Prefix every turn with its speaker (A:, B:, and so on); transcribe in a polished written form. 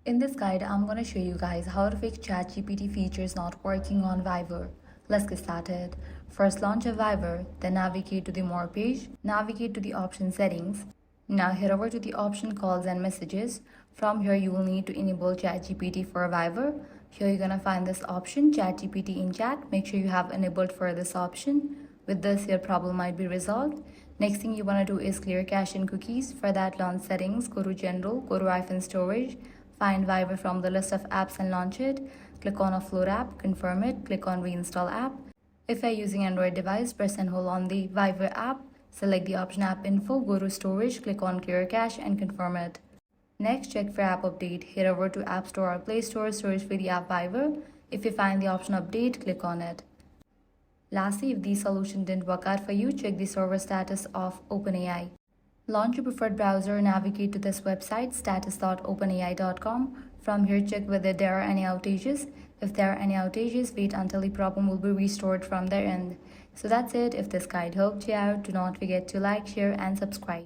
A: In this guide, I'm going to show you guys how to fix ChatGPT features not working on VIBER. Let's get started. First, launch a VIBER, then navigate to the More page, navigate to the option Settings. Now head over to the option Calls and Messages. From here, you will need to enable ChatGPT for VIBER. Here you're going to find this option, ChatGPT in Chat. Make sure you have enabled for this option. With this, your problem might be resolved. Next thing you want to do is clear cache and cookies. For that, launch Settings, go to General, go to iPhone Storage. Find VIBER from the list of apps and launch it. Click on Offload app, confirm it, click on Reinstall app. If you're using Android device, press and hold on the VIBER app. Select the option App Info, go to Storage, click on Clear Cache and confirm it. Next, check for app update. Head over to App Store or Play Store, search for the app VIBER. If you find the option Update, click on it. Lastly, if the solution didn't work out for you, check the server status of OpenAI. Launch your preferred browser, navigate to this website, status.openai.com. From here, check whether there are any outages. If there are any outages, wait until the problem will be restored from their end. So that's it. If this guide helped you out, do not forget to like, share, and subscribe.